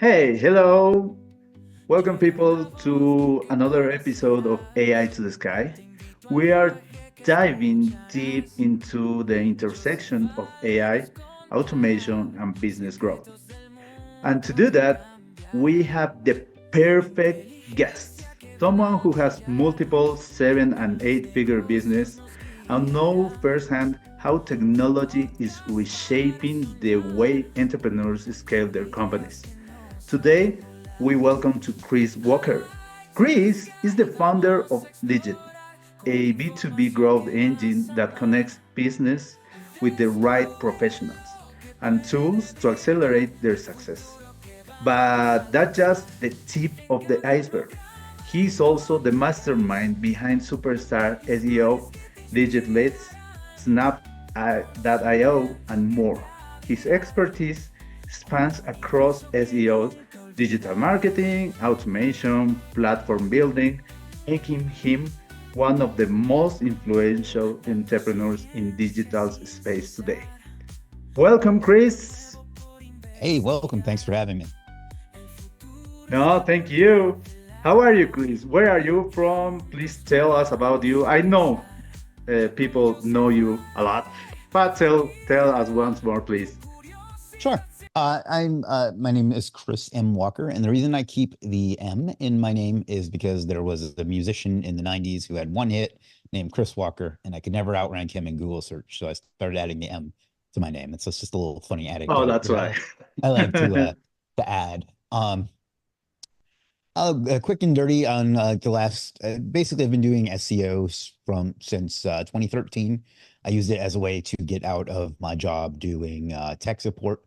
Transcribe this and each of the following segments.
Hey, hello. Welcome, people, to another episode of AI to the Sky. We are diving deep into the intersection of AI, automation, and business growth. And to do that, we have the perfect guest, someone who has multiple seven and eight figure business and know firsthand how technology is reshaping the way entrepreneurs scale their companies. Today, we welcome to Chris Walker. Chris is the founder of Legiit, a B2B growth engine that connects business with the right professionals and tools to accelerate their success. But that's just the tip of the iceberg. He's also the mastermind behind Superstar SEO, Digit Leads, Snap.io, and more. His expertise spans across SEO, digital marketing, automation, platform building, making him one of the most influential entrepreneurs in digital space today. Welcome, Chris. Hey, welcome. Thanks for having me. No, thank you. How are you, Chris? Where are you from? Please tell us about you. I know people know you a lot, but tell us once more, please. Sure. My name is Chris M. Walker, and the reason I keep the M in my name is because there was a musician in the 90s who had one hit named Chris Walker, and I could never outrank him in Google search. So I started adding the M to my name. It's just a little funny Oh, anecdote that's that right. I like to add. Quick and dirty on the last. Basically, I've been doing SEO from since 2013. I used it as a way to get out of my job doing tech support,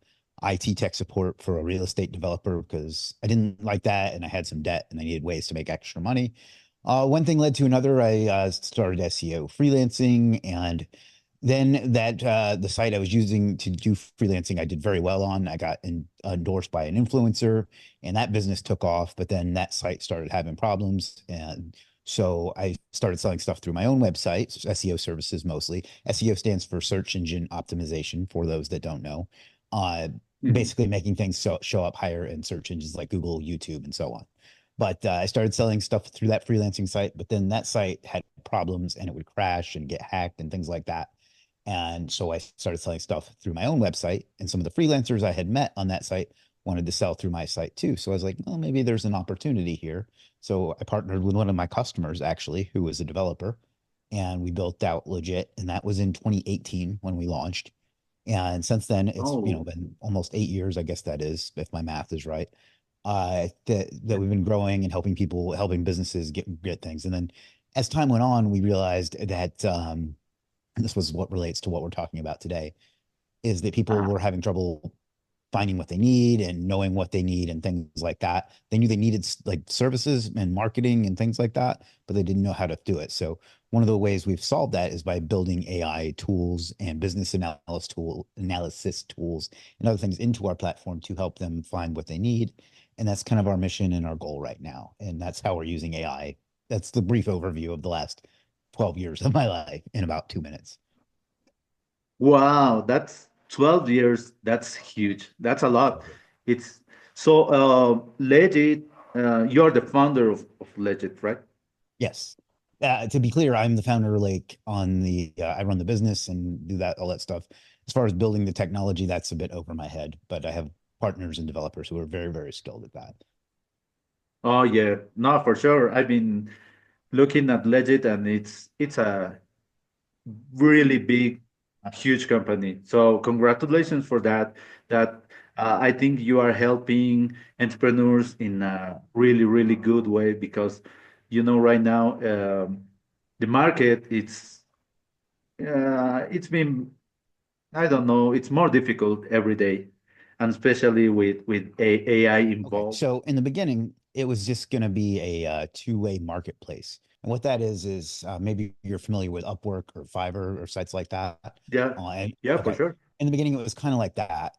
IT tech support for a real estate developer because I didn't like that and I had some debt and I needed ways to make extra money. One thing led to another. I started SEO freelancing, and then that the site I was using to do freelancing, I did very well on. I got endorsed by an influencer, and that business took off. But then that site started having problems, and so I started selling stuff through my own website, SEO services mostly. SEO stands for search engine optimization, for those that don't know. Uh, Mhm. Basically making things show up higher in search engines like Google, YouTube, and so on. But I started selling stuff through that freelancing site, but then that site had problems and it would crash and get hacked and things like that. And so I started selling stuff through my own website, and some of the freelancers I had met on that site wanted to sell through my site too. So I was like, well, maybe there's an opportunity here. So I partnered with one of my customers actually, who was a developer, and we built out Legit, and that was in 2018 when we launched. And since then, it's Oh, been almost 8 years, I guess that is, if my math is right. That we've been growing and helping people, helping businesses get things. And then as time went on, we realized that and this was what relates to what we're talking about today, is that people ah, were having trouble finding what they need and knowing what they need and things like that. They knew they needed like services and marketing and things like that, but they didn't know how to do it. So one of the ways we've solved that is by building AI tools and business analysis tools and other things into our platform to help them find what they need. And that's kind of our mission and our goal right now. And that's how we're using AI. That's the brief overview of the last 12 years of my life in about 2 minutes. wow, that's 12 years. That's huge. That's a lot. It's so Legit, you're the founder of Legit, right? Yes. To be clear, I'm the founder, like on I run the business and do that, all that stuff. As far as building the technology, that's a bit over my head, but I have partners and developers who are very, very skilled at that. Oh yeah, no, for sure. I've been looking at Legit and it's a really big, a huge company. So congratulations for that. That I think you are helping entrepreneurs in a really, really good way because right now the market it's been I don't know it's more difficult every day, and especially with AI Okay. involved. So in the beginning, it was just going to be a two-way marketplace. And what that is maybe you're familiar with Upwork or Fiverr or sites like that. Yeah, yeah, for Okay. sure. In the beginning, it was kind of like that.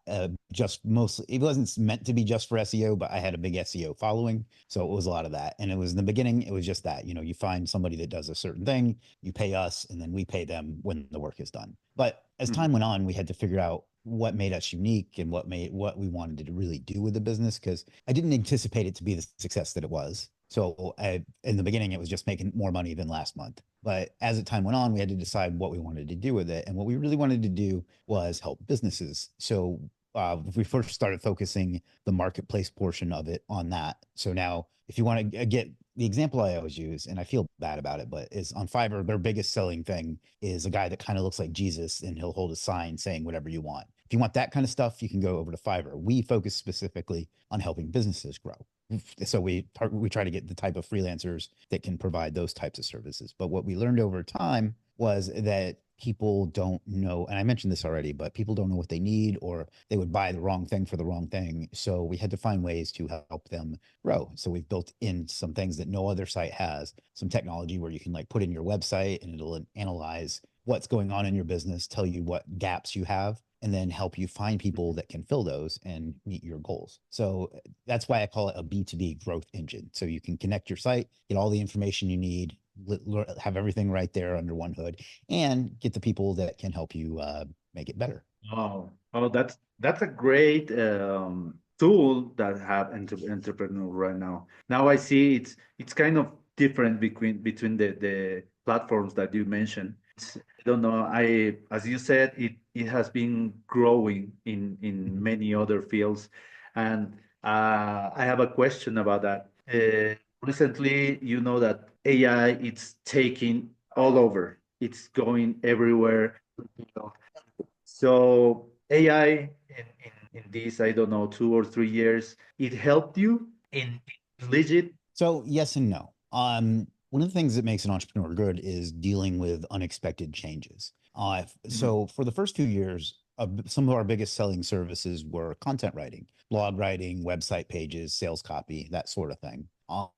Just mostly, it wasn't meant to be just for SEO, but I had a big SEO following, so it was a lot of that. And it was in the beginning, it was just that. You find somebody that does a certain thing, you pay us, and then we pay them when the work is done. But as time Mhm. went on, we had to figure out what made us unique and what we wanted to really do with the business, because I didn't anticipate it to be the success that it was. So in the beginning, it was just making more money than last month. But as the time went on, we had to decide what we wanted to do with it. And what we really wanted to do was help businesses. So we first started focusing the marketplace portion of it on that. So now, if you want to get the example I always use, and I feel bad about it, but is on Fiverr, their biggest selling thing is a guy that kind of looks like Jesus, and he'll hold a sign saying whatever you want. If you want that kind of stuff, you can go over to Fiverr. We focus specifically on helping businesses grow. So we try to get the type of freelancers that can provide those types of services. But what we learned over time was that people don't know, and I mentioned this already, but people don't know what they need, or they would buy the wrong thing for the wrong thing. So we had to find ways to help them grow. So we've built in some things that no other site has, some technology where you can like put in your website and it'll analyze what's going on in your business, tell you what gaps you have, and then help you find people that can fill those and meet your goals. So that's why I call it a B2B growth engine. So you can connect your site, get all the information you need, have everything right there under one hood, and get the people that can help you make it better. Oh, that's a great tool that have entrepreneur right now. Now I see it's kind of different between the platforms that you mentioned. I don't know. As you said, it has been growing in many other fields, and I have a question about that. Recently, you know that AI it's taking all over. It's going everywhere. So AI in these, I don't know, 2 or 3 years, it helped you in Legiit. So yes and no. One of the things that makes an entrepreneur good is dealing with unexpected changes. So for the first 2 years, some of our biggest selling services were content writing, blog writing, website pages, sales copy, that sort of thing.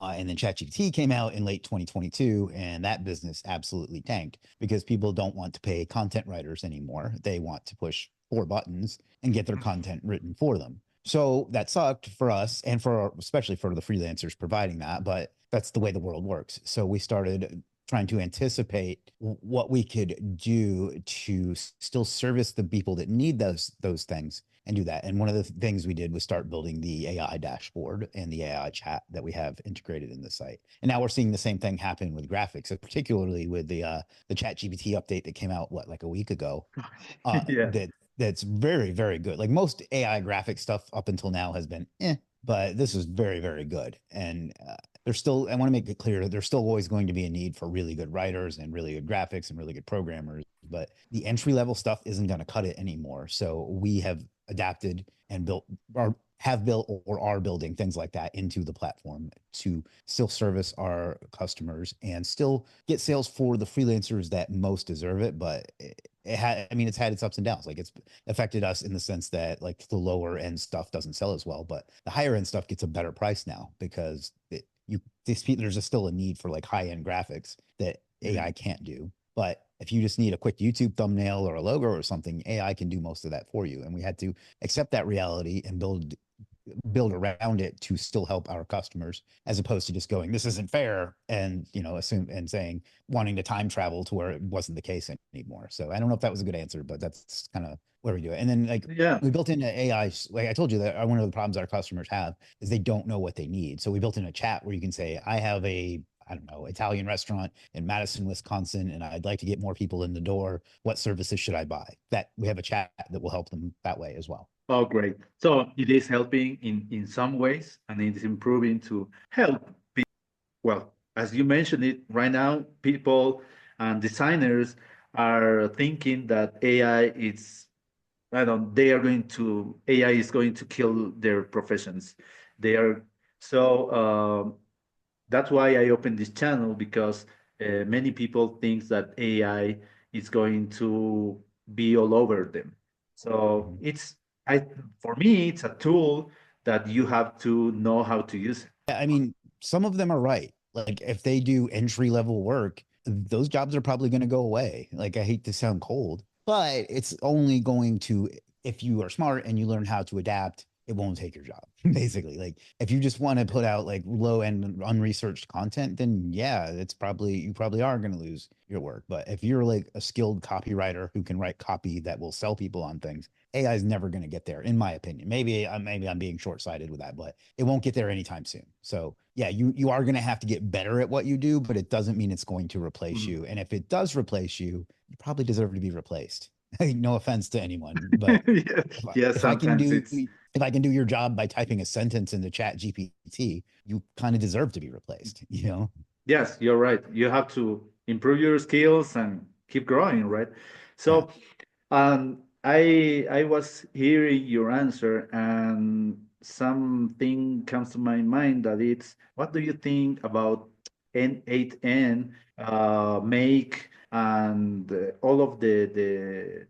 And then ChatGPT came out in late 2022, and that business absolutely tanked because people don't want to pay content writers anymore. They want to push 4 buttons and get their content written for them. So that sucked for us and especially for the freelancers providing that, but that's the way the world works. So we started trying to anticipate what we could do to still service the people that need those things and do that. And one of the things we did was start building the AI dashboard and the AI chat that we have integrated in the site. And now we're seeing the same thing happen with graphics, particularly with the ChatGPT update that came out like a week ago. Yeah. That's very, very good. Like most AI graphic stuff up until now has been but this is very, very good. And there's still, I want to make it clear that there's still always going to be a need for really good writers and really good graphics and really good programmers, but the entry level stuff isn't going to cut it anymore. So we have adapted and have built or are building things like that into the platform to still service our customers and still get sales for the freelancers that most deserve it. But it's had its ups and downs. Like it's affected us in the sense that like the lower end stuff doesn't sell as well, but the higher end stuff gets a better price now because there's still a need for like high end graphics that AI can't do. But if you just need a quick YouTube thumbnail or a logo or something, AI can do most of that for you. And we had to accept that reality and build around it to still help our customers, as opposed to just going, this isn't fair, and assume and saying wanting to time travel to where it wasn't the case anymore. So I don't know if that was a good answer, but that's kind of where we do it. And then like Yeah. we built into AI, like I told you that one of the problems our customers have is they don't know what they need. So we built in a chat where you can say, I have I don't know, Italian restaurant in Madison, Wisconsin, and I'd like to get more people in the door. What services should I buy? That we have a chat that will help them that way as well. Oh, great. So it is helping in some ways, and it is improving to help people. Well, as you mentioned it, right now, people and designers are thinking that AI is, I don't, they are going to, AI is going to kill their professions. They are, so that's why I opened this channel because many people think that AI is going to be all over them. So Mhm. I, for me, it's a tool that you have to know how to use. Yeah, I mean, some of them are right. Like if they do entry level work, those jobs are probably going to go away. Like I hate to sound cold, but it's only going to, if you are smart and you learn how to adapt, it won't take your job. Basically, like if you just want to put out like low end unresearched content, then yeah, it's probably you probably are going to lose your work. But if you're like a skilled copywriter who can write copy that will sell people on things, AI is never going to get there, in my opinion. Maybe I'm being short sighted with that, but it won't get there anytime soon. So yeah, you are going to have to get better at what you do, but it doesn't mean it's going to replace Mhm. you. And if it does replace you, you probably deserve to be replaced. No offense to anyone, but Yeah, if I, yeah, if I can sometimes do it's if I can do your job by typing a sentence into Chat GPT, you kind of deserve to be replaced, you know? yes, you're right. You have to improve your skills and keep growing, right? Yeah. So, I was hearing your answer, and something comes to my mind that it's what do you think about N8N, make, and all of the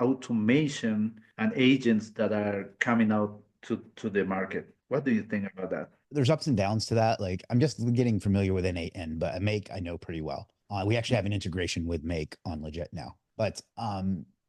automation and agents that are coming out to the market? What do you think about that? There's ups and downs to that. Like I'm just getting familiar with N8N, but Make I know pretty well. We actually have an integration with Make on Legiit now. But I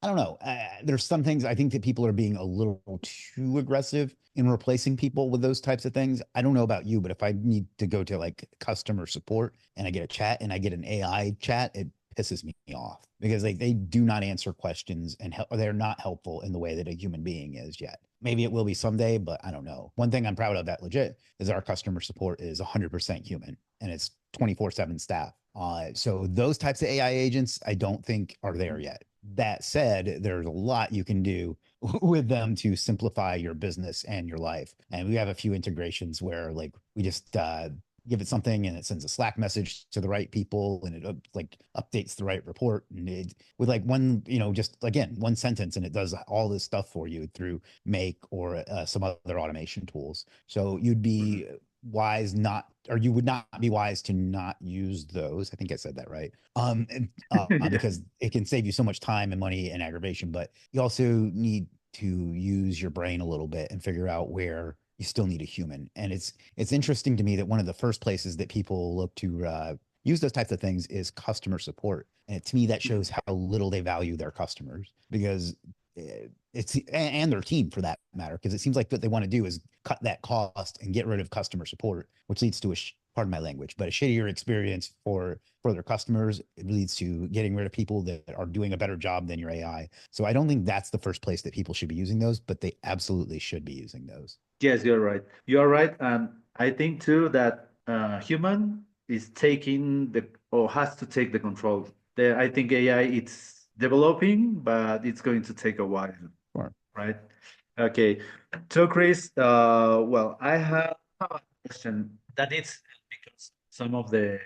don't know. There's some things I think that people are being a little too aggressive in replacing people with those types of things. I don't know about you, but if I need to go to like customer support and I get a chat and I get an AI chat, it pisses me off because they do not answer questions and they're not helpful in the way that a human being is yet. Maybe it will be someday, but I don't know. One thing I'm proud of at Legiit is our customer support is 100% human and it's 24/7 staff. So those types of AI agents, I don't think are there yet. That said, there's a lot you can do with them to simplify your business and your life. And we have a few integrations where like we just give it something and it sends a Slack message to the right people and it like updates the right report and it with like one, just again, one sentence and it does all this stuff for you through Make or some other automation tools. So you'd be wise not, or you would not be wise to not use those. I think I said that right. Yeah. Because it can save you so much time and money and aggravation, but you also need to use your brain a little bit and figure out where you still need a human. And it's interesting to me that one of the first places that people look to use those types of things is customer support. And to me, that shows how little they value their customers because it's and their team for that matter. Because it seems like what they want to do is cut that cost and get rid of customer support, which leads to pardon my language, but a shittier experience for their customers. It leads to getting rid of people that are doing a better job than your AI. So I don't think that's the first place that people should be using those, but they absolutely should be using those. Yes, you're right. You're right. And I think too that human is taking the or has to take the control. I think AI it's developing, but it's going to take a while, Sure. right? Okay. So Chris, well, I have a question that is because some of the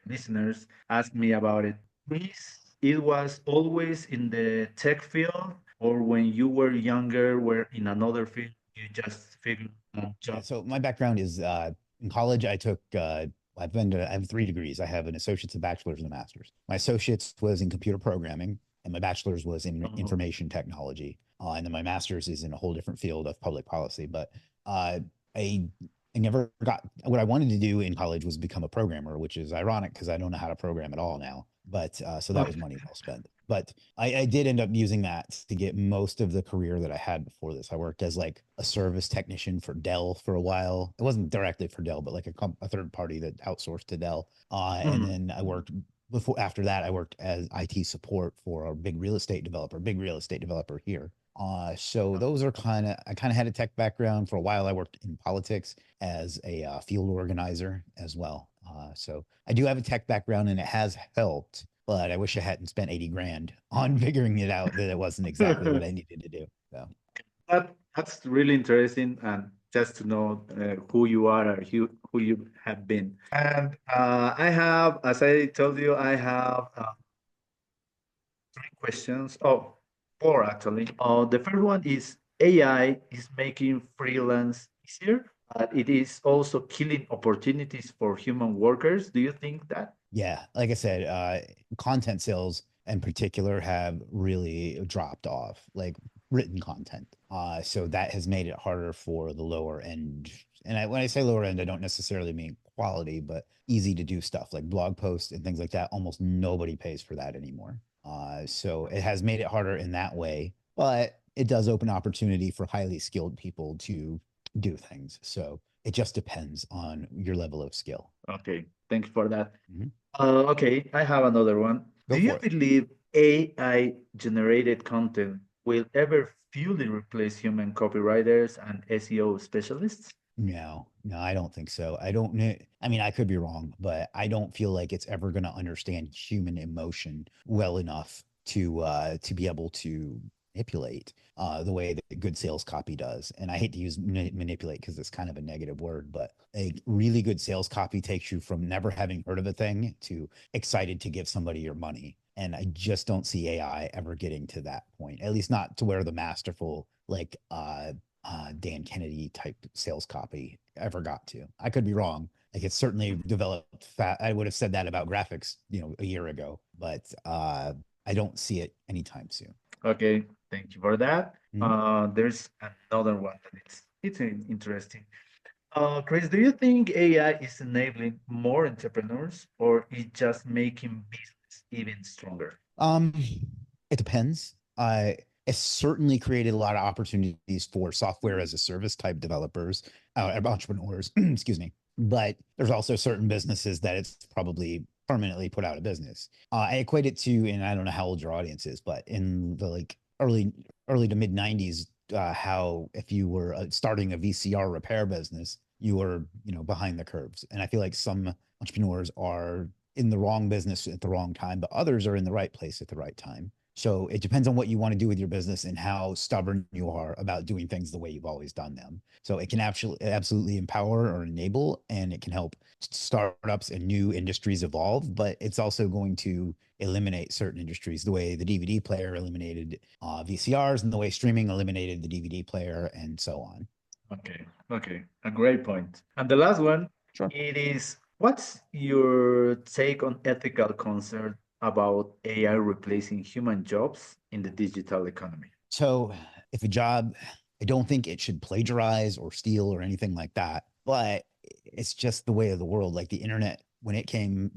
listeners asked me about it. Chris, it was always in the tech field, or when you were younger, were in another field, you just figured out Yeah. job. So my background is in college, I took I have 3 degrees. I have an associate's, a bachelor's, and a master's. My associate's was in computer programming, and my bachelor's was in Oh. information technology. And then my master's is in a whole different field of public policy. But uh, I I never got what I wanted to do in college was become a programmer, which is ironic because I don't know how to program at all now. But so that was money well spent. But I did end up using that to get most of the career that I had before this. I worked as like a service technician for Dell for a while. It wasn't directly for Dell, but like a third party that outsourced to Dell. And Mhm. then I worked before after that, I worked as IT support for a big real estate developer here. So those are I kind of had a tech background for a while. I worked in politics as a field organizer as well. So I do have a tech background and it has helped, but I wish I hadn't spent 80 grand on figuring it out that it wasn't exactly what I needed to do. So That's really interesting, and just to know who you are or who you have been. And I have, as I told you, I have three questions. Oh, four actually. The first one is AI is making freelance easier, but it is also killing opportunities for human workers. Do you think that? yeah, like I said, content sales in particular have really dropped off, like written content. So that has made it harder for the lower end. And when I say lower end, I don't necessarily mean quality, but easy to do stuff like blog posts and things like that. Almost nobody pays for that anymore. So it has made it harder in that way. But it does open opportunity for highly skilled people to do things. So it just depends on your level of skill. Okay, thank you for that. Mhm. Okay, I have another one. Go Do you for it. believe AI generated content will ever fully replace human copywriters and SEO specialists? No, no, I don't think so. I don't know. I mean, I could be wrong, but I don't feel like it's ever going to understand human emotion well enough to be able to manipulate the way that good sales copy does. And I hate to use manipulate because it's kind of a negative word, but a really good sales copy takes you from never having heard of a thing to excited to give somebody your money. And I just don't see AI ever getting to that point, at least not to where the masterful, like Dan Kennedy type sales copy ever got to. I could be wrong. Like it's certainly developed fat. I would have said that about graphics, a year ago, but I don't see it anytime soon. Okay, thank you for that. Mhm. There's another one that it's interesting. Chris, do you think AI is enabling more entrepreneurs or it just making business even stronger? Um, it depends. It's certainly created a lot of opportunities for software as a service type developers, entrepreneurs, excuse me. But there's also certain businesses that it's probably permanently put out of business. I equate it to, and I don't know how old your audience is, but in the like early to mid '90s, how if you were starting a VCR repair business, you were behind the curves. And I feel like some entrepreneurs are in the wrong business at the wrong time, but others are in the right place at the right time. So it depends on what you want to do with your business and how stubborn you are about doing things the way you've always done them. So it can absolutely empower or enable, and it can help startups and new industries evolve, but it's also going to eliminate certain industries the way the DVD player eliminated VCRs and the way streaming eliminated the DVD player and so on. Okay, okay, a great point. And the last one, Sure. it is what's your take on ethical concern about AI replacing human jobs in the digital economy? So if a job, I don't think it should plagiarize or steal or anything like that, but it's just the way of the world. Like the internet, when it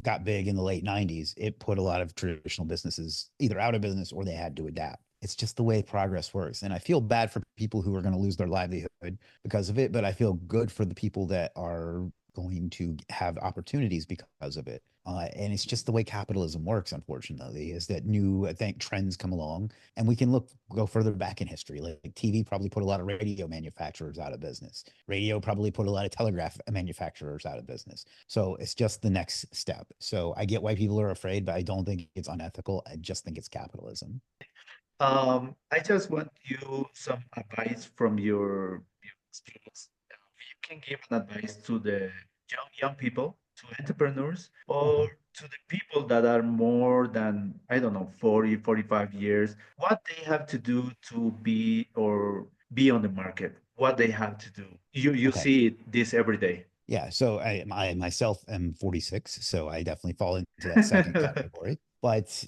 got big in the late 90s, it put a lot of traditional businesses either out of business or they had to adapt. It's just the way progress works. And I feel bad for people who are going to lose their livelihood because of it, but I feel good for the people that are going to have opportunities because of it. And it's just the way capitalism works, unfortunately, is that new, I think, trends come along, and we can go further back in history. Like TV probably put a lot of radio manufacturers out of business. Radio probably put a lot of telegraph manufacturers out of business. So it's just the next step. So I get why people are afraid, but I don't think it's unethical. I just think it's capitalism. I just want you some advice from your experience. You can give an advice to the young people, to entrepreneurs, or Mhm. to the people that are more than, I don't know, 40, 45 years, what they have to do to be on the market, what they have to do. You Okay. see this every day. Yeah. So I myself am 46, so I definitely fall into that second category. But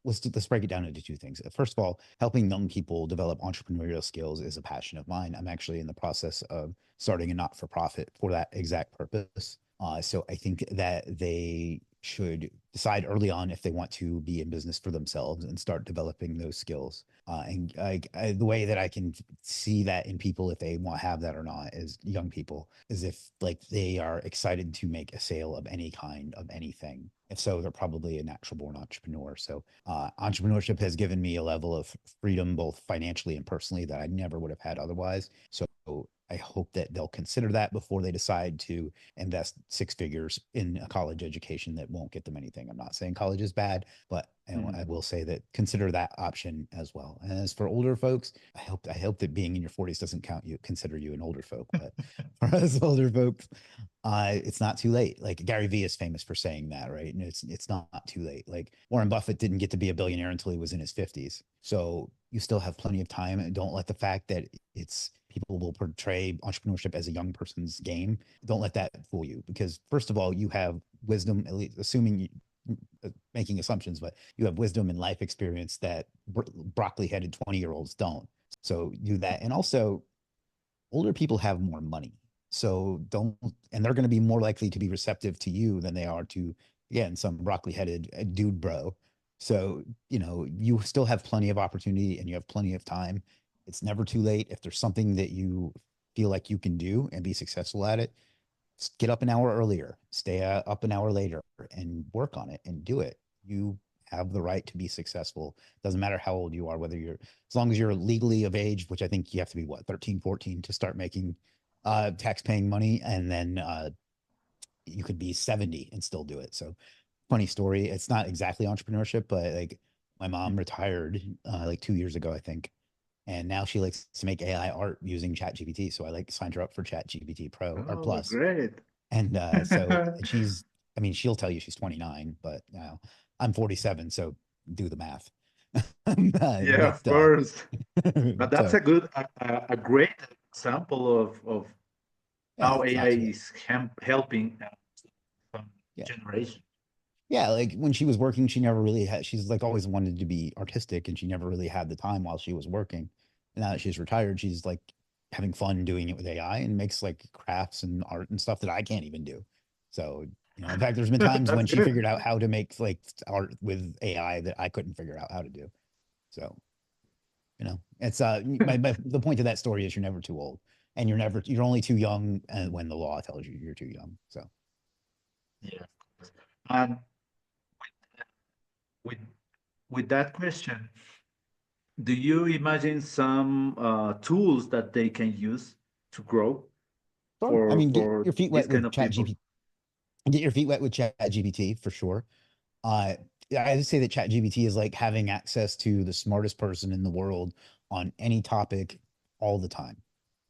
let's break it down into two things. First of all, helping young people develop entrepreneurial skills is a passion of mine. I'm actually in the process of starting a not-for-profit for that exact purpose. So I think that they should decide early on if they want to be in business for themselves and start developing those skills. The way that I can see that in people, if they want to have that or not, is young people, is if like they are excited to make a sale of any kind of anything. If so, they're probably a natural born entrepreneur. So entrepreneurship has given me a level of freedom, both financially and personally, that I never would have had otherwise. So I hope that they'll consider that before they decide to invest six figures in a college education that won't get them anything. I'm not saying college is bad, but I will say that consider that option as well. And as for older folks, I hope that being in your 40s doesn't consider you an older folk. But for us older folks, it's not too late. Like Gary Vee is famous for saying that, right? And it's not too late. Like Warren Buffett didn't get to be a billionaire until he was in his 50s. So you still have plenty of time. And don't let the fact that it's people will portray entrepreneurship as a young person's game. Don't let that fool you, because first of all, you have wisdom, at least assuming making assumptions, but you have wisdom and life experience that broccoli headed 20-year-olds don't. So do that. And also, older people have more money. So don't, and they're going to be more likely to be receptive to you than they are to, again, some broccoli headed dude bro. So, you still have plenty of opportunity and you have plenty of time. It's never too late. If there's something that you feel like you can do and be successful at it, get up an hour earlier, stay up an hour later, and work on it and do it. You have the right to be successful. Doesn't matter how old you are, whether you're, as long as you're legally of age, which I think you have to be, what, 13, 14 to start making tax paying money. And then you could be 70 and still do it. So funny story. It's not exactly entrepreneurship, but like my mom retired like 2 years ago, I think. And now she likes to make AI art using ChatGPT. So I like signed her up for ChatGPT Pro or Oh, Plus. great. And and she's, I mean, she'll tell you she's 29, but I'm 47. So do the math. Yeah, but of course. But that's so a great example of yeah, how AI lots of it. is helping some Yeah. generation. Yeah. Like when she was working, she never really had, she's like always wanted to be artistic and she never really had the time while she was working. And now that she's retired, she's like having fun doing it with AI and makes like crafts and art and stuff that I can't even do. So, in fact, there's been times That's when she good. figured out how to make like art with AI that I couldn't figure out how to do. So, it's the point of that story is you're never too old and you're only too young when the law tells you you're too young. So, Yeah. And with with that question, do you imagine some tools that they can use to grow sure. I mean, get for your feet this wet kind with of people? Get your feet wet with Chat GPT for sure. Uh, I would say that Chat GPT is like having access to the smartest person in the world on any topic all the time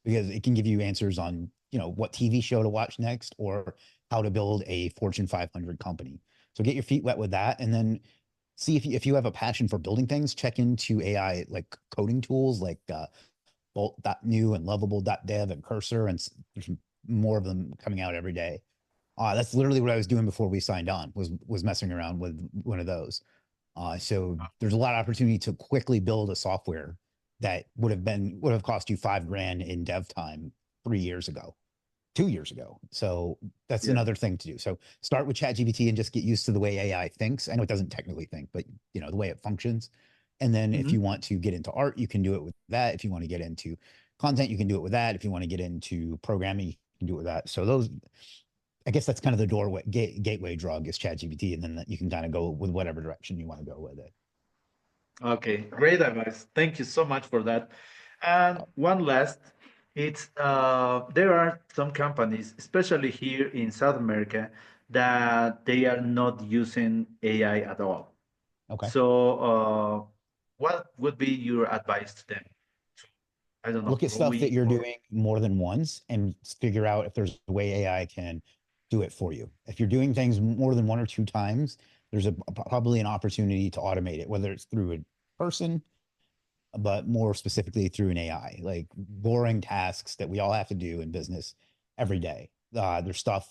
because it can give you answers on, what TV show to watch next or how to build a Fortune 500 company. So get your feet wet with that. And then see if you have a passion for building things, check into AI like coding tools like Bolt.new and Lovable.dev and Cursor. And there's more of them coming out every day. That's literally what I was doing before we signed on was messing around with one of those. So there's a lot of opportunity to quickly build a software that would have cost you $5,000 in dev time 3 years ago, 2 years ago. So that's Yeah. another thing to do. So start with ChatGPT and just get used to the way AI thinks. I know it doesn't technically think, but the way it functions. And then if Mhm. you want to get into art, you can do it with that. If you want to get into content, you can do it with that. If you want to get into programming, you can do it with that. So I guess that's kind of the gateway drug is ChatGPT, and then you can kind of go with whatever direction you want to go with it. Okay, great advice. Thank you so much for that. And one last, it's there are some companies, especially here in South America, that they are not using AI at all. Okay. So, what would be your advice to them? I don't know, Look at stuff that growing you're or doing more than once and figure out if there's a way AI can do it for you. If you're doing things more than one or two times, there's probably an opportunity to automate it, whether it's through a person, but more specifically through an AI, like boring tasks that we all have to do in business every day. There's stuff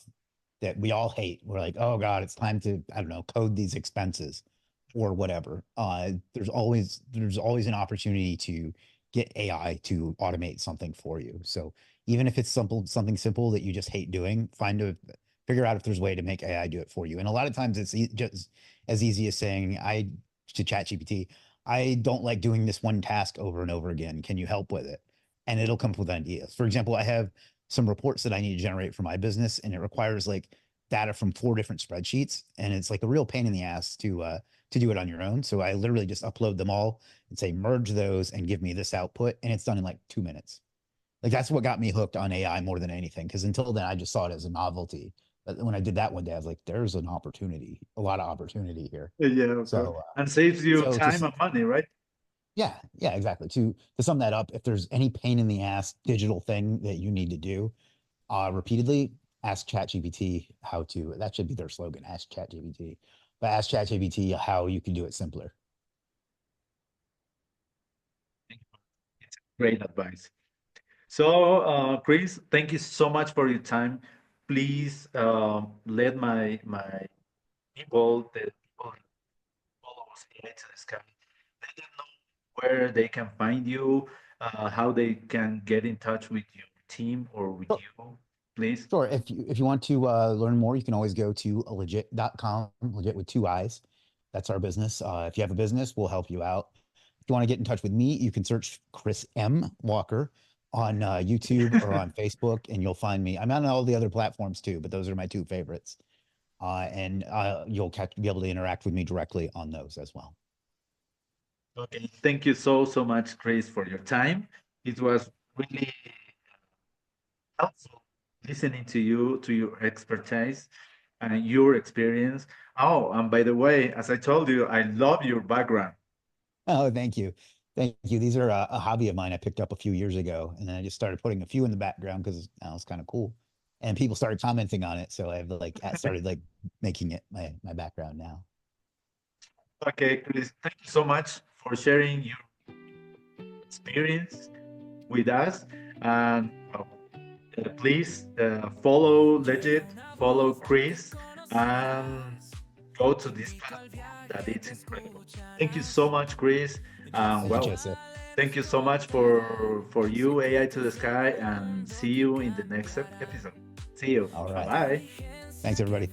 that we all hate. We're like, oh God, it's time to, I don't know, code these expenses or whatever. There's always an opportunity to get AI to automate something for you. So even if it's something simple that you just hate doing, figure out if there's a way to make AI do it for you. And a lot of times it's just as easy as saying to ChatGPT, I don't like doing this one task over and over again. Can you help with it? And it'll come up with ideas. For example, I have some reports that I need to generate for my business, and it requires like data from 4 different spreadsheets, and it's like a real pain in the ass to do it on your own. So I literally just upload them all and say merge those and give me this output, and it's done in like 2 minutes. Like that's what got me hooked on AI more than anything. Because until then, I just saw it as a novelty. But when I did that one day, I was like, "There's an opportunity, a lot of opportunity here." yeah, of course, So, and saves you so time to and money, right? yeah, yeah, exactly. To sum that up, if there's any pain in the ass digital thing that you need to do, repeatedly, ask ChatGPT how to. That should be their slogan. Ask ChatGPT, but ask ChatGPT how you can do it simpler. It's great advice. So, Chris, thank you so much for your time. Please let my people, the people that follow us here to the sky, let them know where they can find you, how they can get in touch with your team or with Sure. you, please. Sure. If you want to learn more, you can always go to legit.com, legit with two I's. That's our business. If you have a business, we'll help you out. If you want to get in touch with me, you can search Chris M. Walker on YouTube or on Facebook, and you'll find me. I'm on all the other platforms too, but those are my two favorites. And you'll be able to interact with me directly on those as well. Okay, thank you so much, Chris, for your time. It was really helpful listening to you, to your expertise and your experience. Oh, and by the way, as I told you, I love your background. Oh, thank you. Thank you. These are a hobby of mine I picked up a few years ago, and then I just started putting a few in the background because it's kind of cool. And people started commenting on it, so I've started making it my background now. Okay, Chris, thank you so much for sharing your experience with us. And please follow Legiit, follow Chris, and go to this platform that it's incredible. Thank you so much, Chris. Thank you, Joseph. Thank you so much for you, AI to the Sky, and see you in the next episode. See you. All right. Bye. Thanks, everybody.